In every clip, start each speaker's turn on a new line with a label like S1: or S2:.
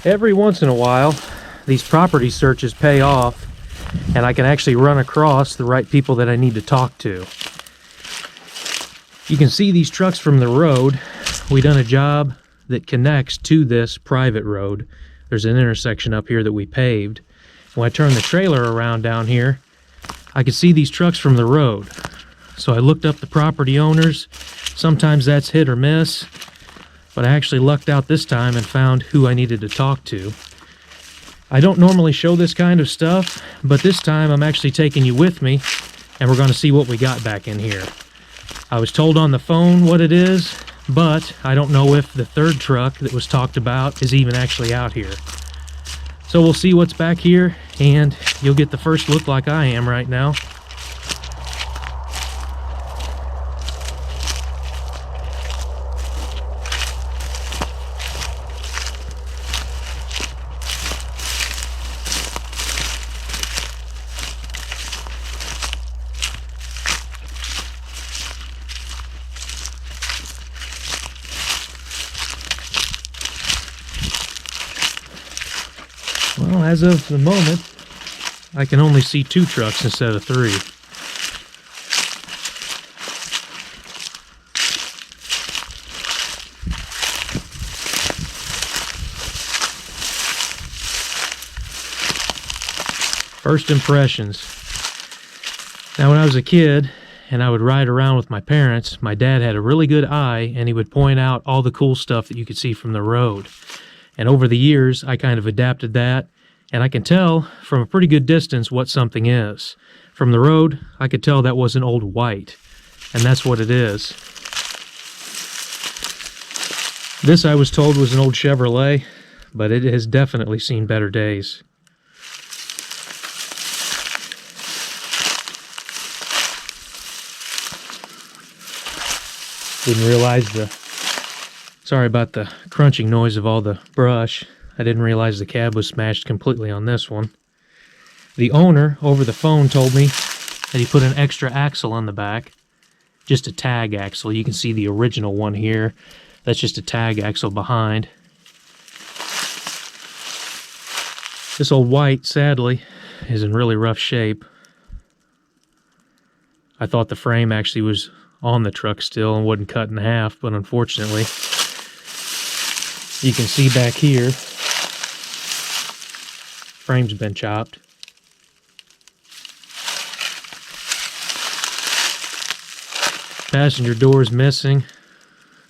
S1: Every once in a while, these property searches pay off, and I can actually run across the right people that I need to talk to. You can see these trucks from the road. We done a job that connects to this private road. There's an intersection up here that we paved. When I turn the trailer around down here, I can see these trucks from the road. So I looked up the property owners. Sometimes that's hit or miss, but I actually lucked out this time and found who I needed to talk to. I don't normally show this kind of stuff, but this time I'm actually taking you with me, and we're going to see what we got back in here. I was told on the phone what it is, but I don't know if the third truck that was talked about is even actually out here. So we'll see what's back here, and you'll get the first look like I am right now. Well, as of the moment, I can only see 2 trucks instead of 3. First impressions. Now, when I was a kid and I would ride around with my parents, my dad had a really good eye, and he would point out all the cool stuff that you could see from the road. And over the years, I kind of adapted that, and I can tell from a pretty good distance what something is. From the road, I could tell that was an old white, and that's what it is. This, I was told, was an old Chevrolet, but it has definitely seen better days. Didn't realize sorry about the crunching noise of all the brush. I didn't realize the cab was smashed completely on this one. The owner over the phone told me that he put an extra axle on the back. Just a tag axle. You can see the original one here. That's just a tag axle behind. This old white, sadly, is in really rough shape. I thought the frame actually was on the truck still and wasn't cut in half, but unfortunately, you can see back here, frame's been chopped. Passenger door's missing.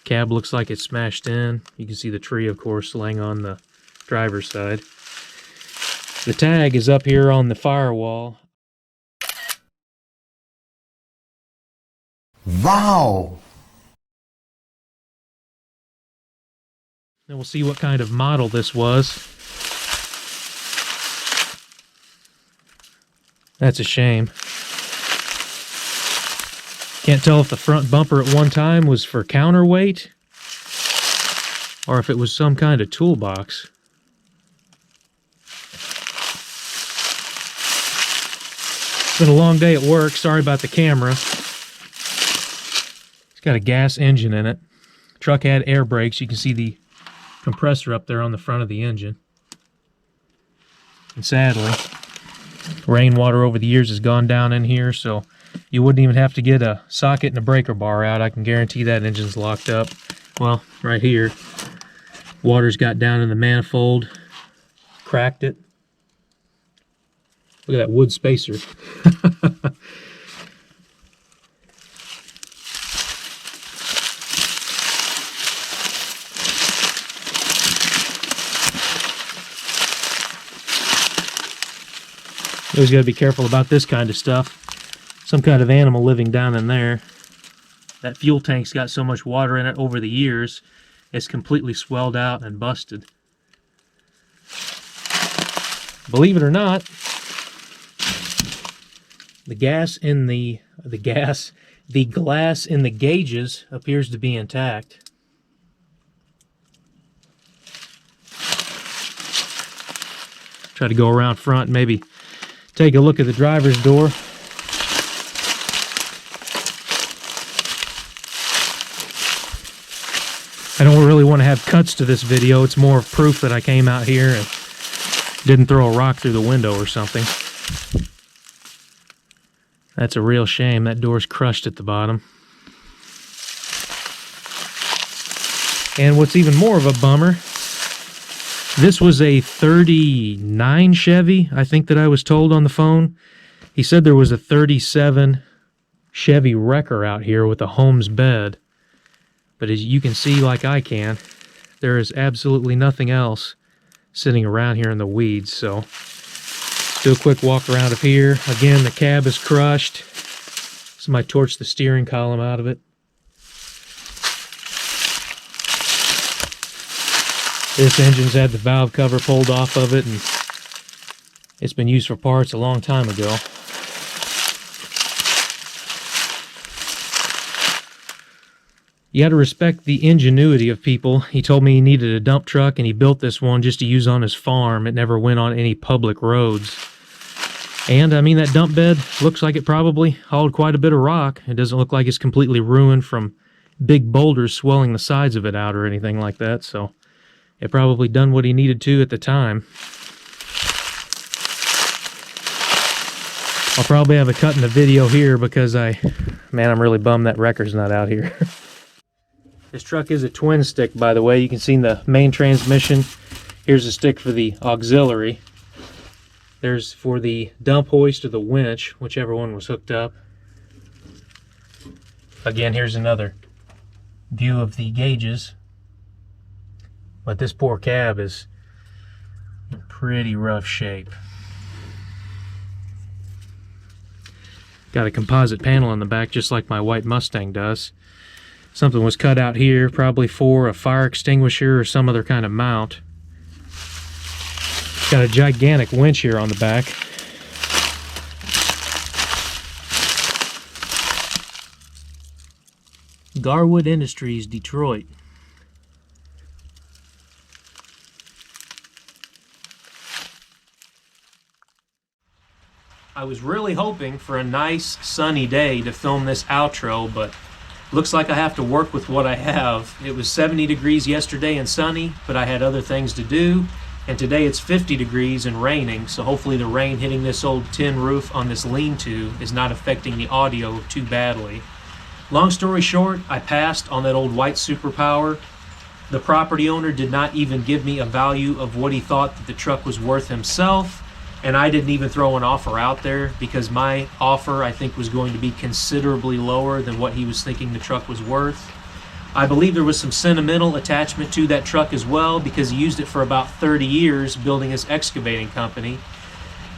S1: Cab looks like it's smashed in. You can see the tree, of course, laying on the driver's side. The tag is up here on the firewall.
S2: Wow!
S1: Then we'll see what kind of model this was. That's a shame. Can't tell if the front bumper at one time was for counterweight or if it was some kind of toolbox. It's been a long day at work. Sorry about the camera. It's got a gas engine in it. Truck had air brakes. You can see the compressor up there on the front of the engine. And sadly, rainwater over the years has gone down in here, so you wouldn't even have to get a socket and a breaker bar out. I can guarantee that engine's locked up. Well, right here, water's got down in the manifold, cracked it. Look at that wood spacer. You always got to be careful about this kind of stuff. Some kind of animal living down in there. That fuel tank's got so much water in it over the years, it's completely swelled out and busted. Believe it or not, the glass in the gauges appears to be intact. Try to go around front and maybe take a look at the driver's door. I don't really want to have cuts to this video. It's more proof that I came out here and didn't throw a rock through the window or something. That's a real shame. That door's crushed at the bottom. And what's even more of a bummer, this was a 39 Chevy, I think that I was told on the phone. He said there was a 37 Chevy Wrecker out here with a Holmes bed. But as you can see, like I can, there is absolutely nothing else sitting around here in the weeds. So let's do a quick walk around of here. Again, the cab is crushed. Somebody torched the steering column out of it. This engine's had the valve cover pulled off of it, and it's been used for parts a long time ago. You got to respect the ingenuity of people. He told me he needed a dump truck, and he built this one just to use on his farm. It never went on any public roads. And, I mean, that dump bed looks like it probably hauled quite a bit of rock. It doesn't look like it's completely ruined from big boulders swelling the sides of it out or anything like that, so it probably done what he needed to at the time. I'll probably have a cut in the video here because I'm really bummed that Wrecker's not out here. This truck is a twin stick, by the way. You can see in the main transmission, here's a stick for the auxiliary. There's for the dump hoist or the winch, whichever one was hooked up. Again, here's another view of the gauges. But this poor cab is in pretty rough shape. Got a composite panel on the back just like my white Mustang does. Something was cut out here, probably for a fire extinguisher or some other kind of mount. Got a gigantic winch here on the back. Garwood Industries, Detroit. I was really hoping for a nice sunny day to film this outro, but looks like I have to work with what I have. It was 70 degrees yesterday and sunny, but I had other things to do. And today it's 50 degrees and raining, so hopefully the rain hitting this old tin roof on this lean-to is not affecting the audio too badly. Long story short, I passed on that old white Superpower. The property owner did not even give me a value of what he thought that the truck was worth himself. And I didn't even throw an offer out there because my offer, I think, was going to be considerably lower than what he was thinking the truck was worth. I believe there was some sentimental attachment to that truck as well because he used it for about 30 years building his excavating company.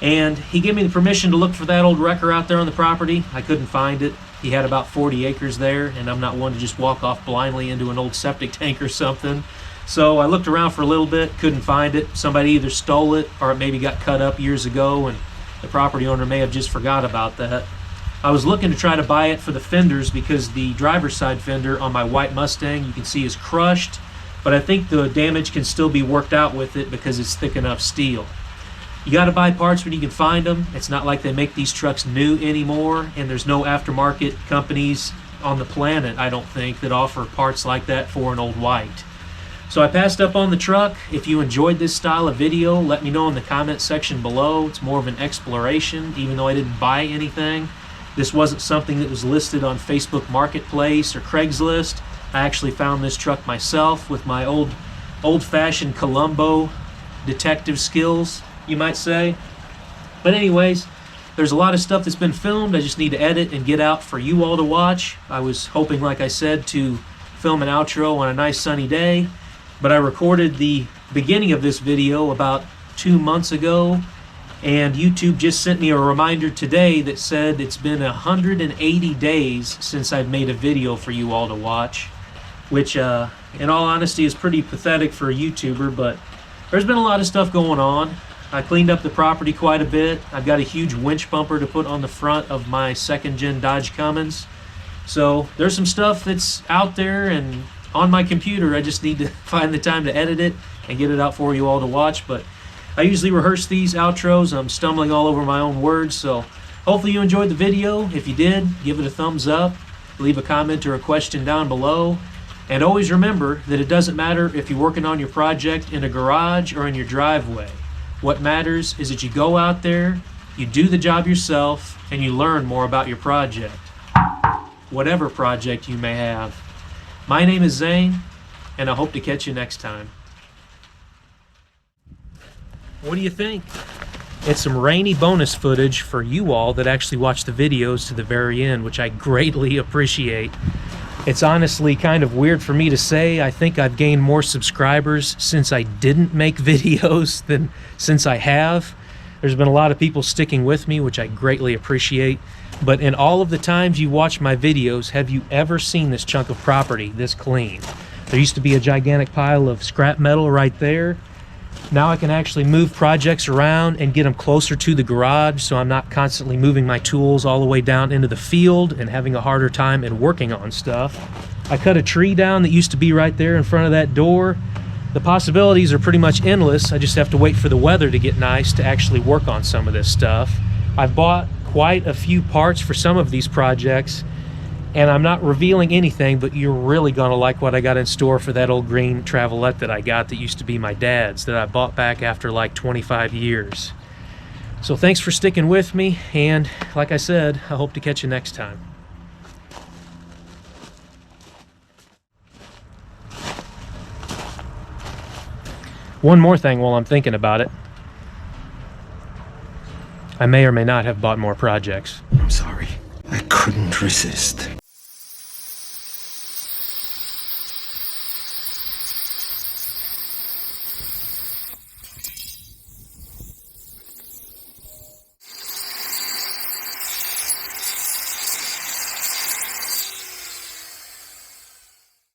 S1: And he gave me the permission to look for that old Wrecker out there on the property. I couldn't find it. He had about 40 acres there, and I'm not one to just walk off blindly into an old septic tank or something. So I looked around for a little bit, couldn't find it. Somebody either stole it or it maybe got cut up years ago and the property owner may have just forgot about that. I was looking to try to buy it for the fenders because the driver's side fender on my white Mustang, you can see, is crushed, but I think the damage can still be worked out with it because it's thick enough steel. You got to buy parts when you can find them. It's not like they make these trucks new anymore, and there's no aftermarket companies on the planet, I don't think, that offer parts like that for an old white. So I passed up on the truck. If you enjoyed this style of video, let me know in the comment section below. It's more of an exploration, even though I didn't buy anything. This wasn't something that was listed on Facebook Marketplace or Craigslist. I actually found this truck myself with my old-fashioned Columbo detective skills, you might say. But anyways, there's a lot of stuff that's been filmed. I just need to edit and get out for you all to watch. I was hoping, like I said, to film an outro on a nice sunny day. But I recorded the beginning of this video about 2 months ago, and YouTube just sent me a reminder today that said it's been 180 days since I've made a video for you all to watch, which in all honesty is pretty pathetic for a YouTuber, but there's been a lot of stuff going on. I cleaned up the property quite a bit. I've got a huge winch bumper to put on the front of my second-gen Dodge Cummins. So there's some stuff that's out there and on my computer. I just need to find the time to edit it and get it out for you all to watch. But I usually rehearse these outros. I'm stumbling all over my own words, so hopefully you enjoyed the video. If you did, give it a thumbs up, leave a comment or a question down below, And always remember that it doesn't matter if you're working on your project in a garage or in your driveway. What matters is that you go out there, you do the job yourself, and you learn more about your project, whatever project you may have. My name is Zane, and I hope to catch you next time. What do you think? It's some rainy bonus footage for you all that actually watch the videos to the very end, which I greatly appreciate. It's honestly kind of weird for me to say. I think I've gained more subscribers since I didn't make videos than since I have. There's been a lot of people sticking with me, which I greatly appreciate. But in all of the times you watch my videos, have you ever seen this chunk of property this clean? There used to be a gigantic pile of scrap metal right there. Now I can actually move projects around and get them closer to the garage, so I'm not constantly moving my tools all the way down into the field and having a harder time in working on stuff. I cut a tree down that used to be right there in front of that door. The possibilities are pretty much endless. I just have to wait for the weather to get nice to actually work on some of this stuff. I've bought quite a few parts for some of these projects, and I'm not revealing anything, but you're really gonna like what I got in store for that old green Travelette that I got that used to be my dad's, that I bought back after like 25 years. So thanks for sticking with me, and like I said, I hope to catch you next time. One more thing while I'm thinking about it. I may or may not have bought more projects.
S2: I'm sorry. I couldn't resist.